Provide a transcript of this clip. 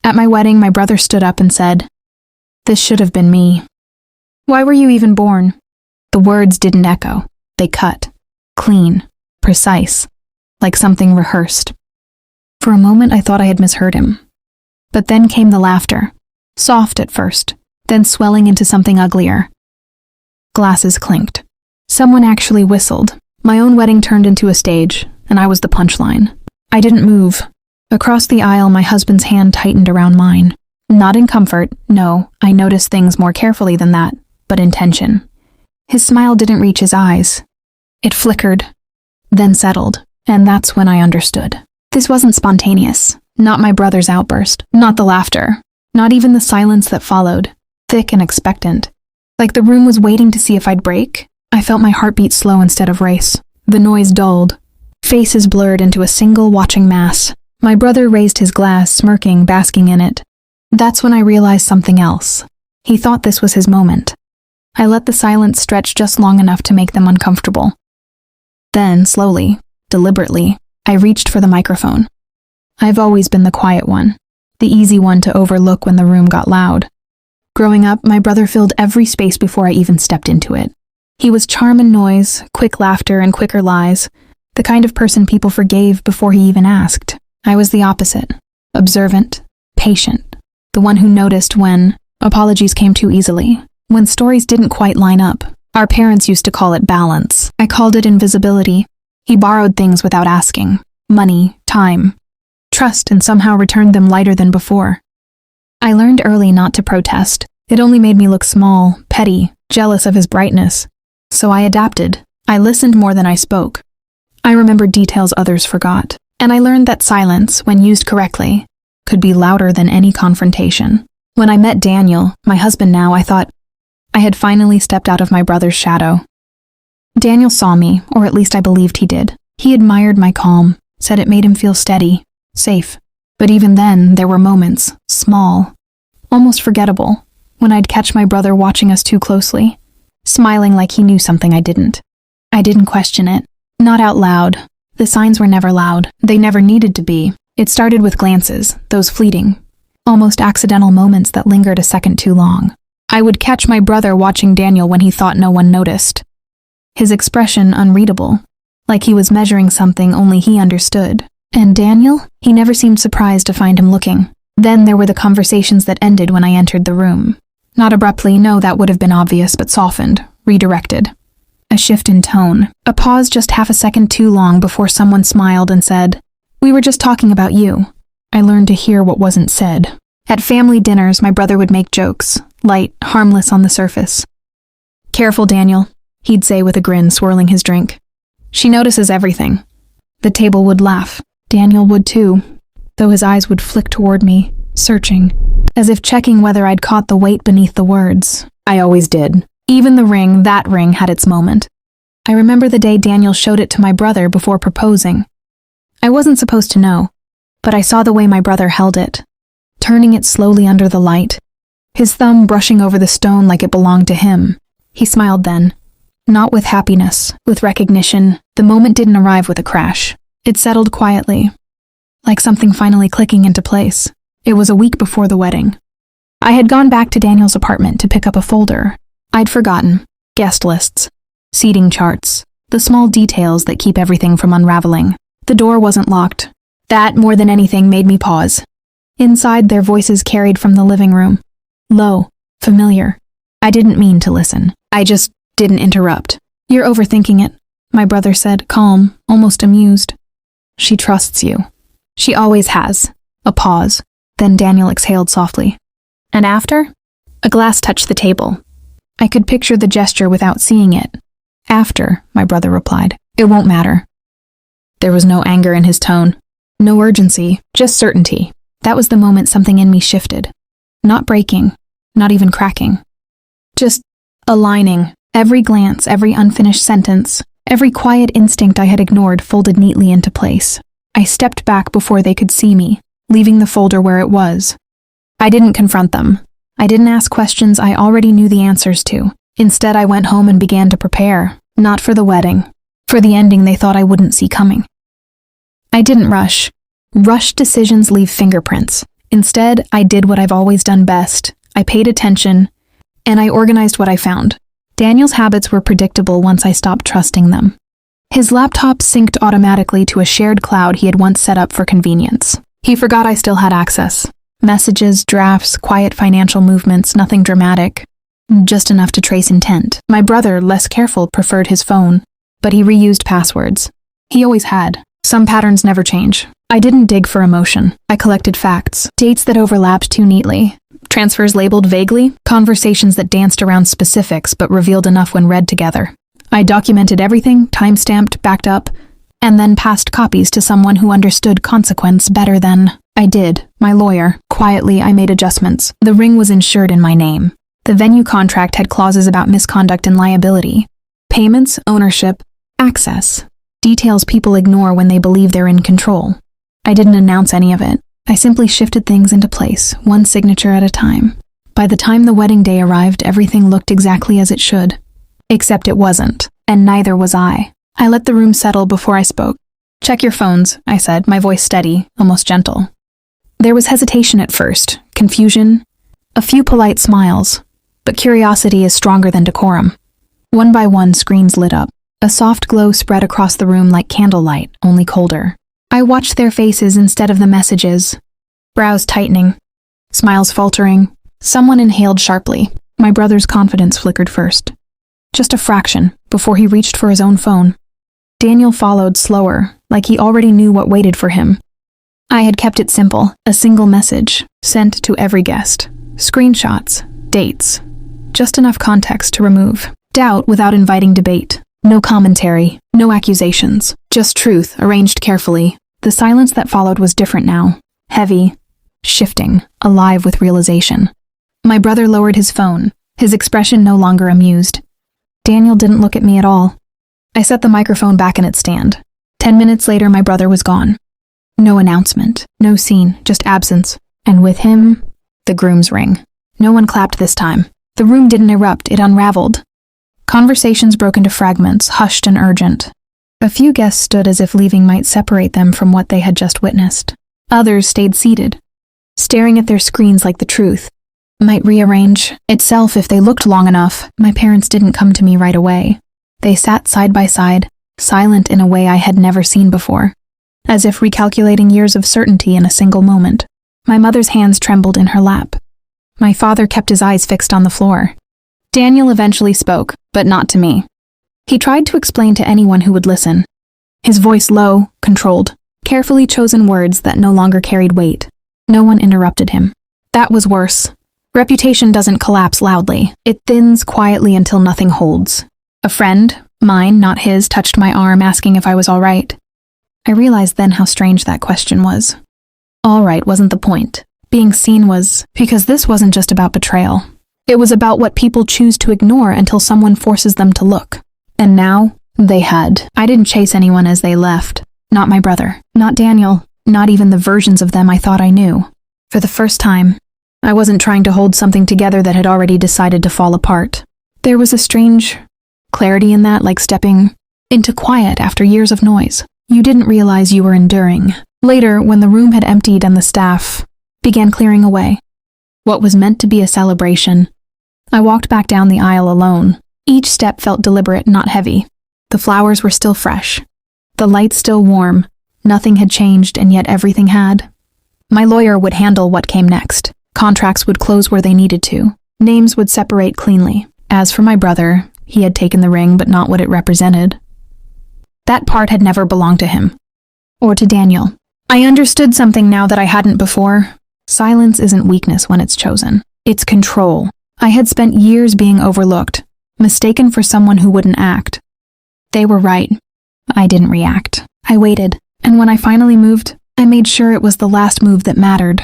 At my wedding, my brother stood up and said, "This should have been me. Why were you even born?" The words didn't echo. They cut. Clean. Precise. Like something rehearsed. For a moment, I thought I had misheard him. But then came the laughter. Soft at first, then swelling into something uglier. Glasses clinked. Someone actually whistled. My own wedding turned into a stage, and I was the punchline. I didn't move. Across the aisle, my husband's hand tightened around mine. Not in comfort, no, I noticed things more carefully than that, but in tension. His smile didn't reach his eyes. It flickered, then settled, and that's when I understood. This wasn't spontaneous. Not my brother's outburst, not the laughter, not even the silence that followed, thick and expectant. Like the room was waiting to see if I'd break. I felt my heartbeat slow instead of race. The noise dulled. Faces blurred into a single watching mass. My brother raised his glass, smirking, basking in it. That's when I realized something else. He thought this was his moment. I let the silence stretch just long enough to make them uncomfortable. Then, slowly, deliberately, I reached for the microphone. I've always been the quiet one, the easy one to overlook when the room got loud. Growing up, my brother filled every space before I even stepped into it. He was charm and noise, quick laughter and quicker lies, the kind of person people forgave before he even asked. I was the opposite, observant, patient, the one who noticed when apologies came too easily, when stories didn't quite line up. Our parents used to call it balance. I called it invisibility. He borrowed things without asking. Money, time, trust, and somehow returned them lighter than before. I learned early not to protest. It only made me look small, petty, jealous of his brightness. So I adapted. I listened more than I spoke. I remembered details others forgot. And I learned that silence, when used correctly, could be louder than any confrontation. When I met Daniel, my husband now, I thought I had finally stepped out of my brother's shadow. Daniel saw me, or at least I believed he did. He admired my calm, said it made him feel steady, safe. But even then, there were moments, small, almost forgettable, when I'd catch my brother watching us too closely, smiling like he knew something I didn't. I didn't question it. Not out loud. The signs were never loud. They never needed to be. It started with glances, those fleeting, almost accidental moments that lingered a second too long. I would catch my brother watching Daniel when he thought no one noticed. His expression unreadable, like he was measuring something only he understood. And Daniel? He never seemed surprised to find him looking. Then there were the conversations that ended when I entered the room. Not abruptly, no, that would have been obvious, but softened, redirected. A shift in tone. A pause just half a second too long before someone smiled and said, "We were just talking about you." I learned to hear what wasn't said. At family dinners, my brother would make jokes, light, harmless on the surface. "Careful, Daniel," he'd say with a grin, swirling his drink. "She notices everything." The table would laugh. Daniel would too, though his eyes would flick toward me, searching, as if checking whether I'd caught the weight beneath the words. I always did. Even the ring, that ring, had its moment. I remember the day Daniel showed it to my brother before proposing. I wasn't supposed to know, but I saw the way my brother held it, turning it slowly under the light, his thumb brushing over the stone like it belonged to him. He smiled then. Not with happiness, with recognition. The moment didn't arrive with a crash. It settled quietly, like something finally clicking into place. It was a week before the wedding. I had gone back to Daniel's apartment to pick up a folder. I'd forgotten. Guest lists, seating charts, the small details that keep everything from unraveling. The door wasn't locked. That, more than anything, made me pause. Inside, their voices carried from the living room. Low, familiar. I didn't mean to listen. I just didn't interrupt. "You're overthinking it," my brother said, calm, almost amused. "She trusts you. She always has." A pause. Then Daniel exhaled softly. "And after?" A glass touched the table. I could picture the gesture without seeing it. "After," my brother replied. "It won't matter." There was no anger in his tone. No urgency, just certainty. That was the moment something in me shifted. Not breaking, not even cracking. Just aligning. Every glance, every unfinished sentence, every quiet instinct I had ignored folded neatly into place. I stepped back before they could see me, leaving the folder where it was. I didn't confront them. I didn't ask questions I already knew the answers to. Instead, I went home and began to prepare, not for the wedding, for the ending they thought I wouldn't see coming. I didn't rush. Rushed decisions leave fingerprints. Instead, I did what I've always done best. I paid attention, and I organized what I found. Daniel's habits were predictable once I stopped trusting them. His laptop synced automatically to a shared cloud he had once set up for convenience. He forgot I still had access. Messages, drafts, quiet financial movements, nothing dramatic. Just enough to trace intent. My brother, less careful, preferred his phone, but he reused passwords. He always had. Some patterns never change. I didn't dig for emotion. I collected facts. Dates that overlapped too neatly. Transfers labeled vaguely. Conversations that danced around specifics but revealed enough when read together. I documented everything, timestamped, backed up, and then passed copies to someone who understood consequence better than I did. My lawyer. Quietly, I made adjustments. The ring was insured in my name. The venue contract had clauses about misconduct and liability. Payments, ownership, access. Details people ignore when they believe they're in control. I didn't announce any of it. I simply shifted things into place, one signature at a time. By the time the wedding day arrived, everything looked exactly as it should. Except it wasn't, and neither was I. I let the room settle before I spoke. "Check your phones," I said, my voice steady, almost gentle. There was hesitation at first, confusion, a few polite smiles, but curiosity is stronger than decorum. One by one, screens lit up. A soft glow spread across the room like candlelight, only colder. I watched their faces instead of the messages. Brows tightening, smiles faltering. Someone inhaled sharply. My brother's confidence flickered first. Just a fraction, before he reached for his own phone. Daniel followed slower, like he already knew what waited for him. I had kept it simple, a single message, sent to every guest. Screenshots, dates, just enough context to remove. Doubt without inviting debate. No commentary, no accusations, just truth arranged carefully. The silence that followed was different now. Heavy, shifting, alive with realization. My brother lowered his phone, his expression no longer amused. Daniel didn't look at me at all. I set the microphone back in its stand. 10 minutes later, my brother was gone. No announcement, no scene, just absence. And with him, the groom's ring. No one clapped this time. The room didn't erupt, it unraveled. Conversations broke into fragments, hushed and urgent. A few guests stood as if leaving might separate them from what they had just witnessed. Others stayed seated, staring at their screens like the truth might rearrange itself if they looked long enough. My parents didn't come to me right away. They sat side by side, silent in a way I had never seen before, as if recalculating years of certainty in a single moment. My mother's hands trembled in her lap. My father kept his eyes fixed on the floor. Daniel eventually spoke, but not to me. He tried to explain to anyone who would listen. His voice low, controlled, carefully chosen words that no longer carried weight. No one interrupted him. That was worse. Reputation doesn't collapse loudly. It thins quietly until nothing holds. A friend, mine, not his, touched my arm asking if I was all right. I realized then how strange that question was. All right wasn't the point. Being seen was, because this wasn't just about betrayal. It was about what people choose to ignore until someone forces them to look. And now, they had. I didn't chase anyone as they left. Not my brother. Not Daniel. Not even the versions of them I thought I knew. For the first time, I wasn't trying to hold something together that had already decided to fall apart. There was a strange clarity in that, like stepping into quiet after years of noise. You didn't realize you were enduring. Later, when the room had emptied and the staff began clearing away, what was meant to be a celebration, I walked back down the aisle alone. Each step felt deliberate, not heavy. The flowers were still fresh. The lights still warm. Nothing had changed, and yet everything had. My lawyer would handle what came next. Contracts would close where they needed to. Names would separate cleanly. As for my brother, he had taken the ring, but not what it represented. That part had never belonged to him. Or to Daniel. I understood something now that I hadn't before. Silence isn't weakness when it's chosen. It's control. I had spent years being overlooked, mistaken for someone who wouldn't act. They were right. I didn't react. I waited, and when I finally moved, I made sure it was the last move that mattered.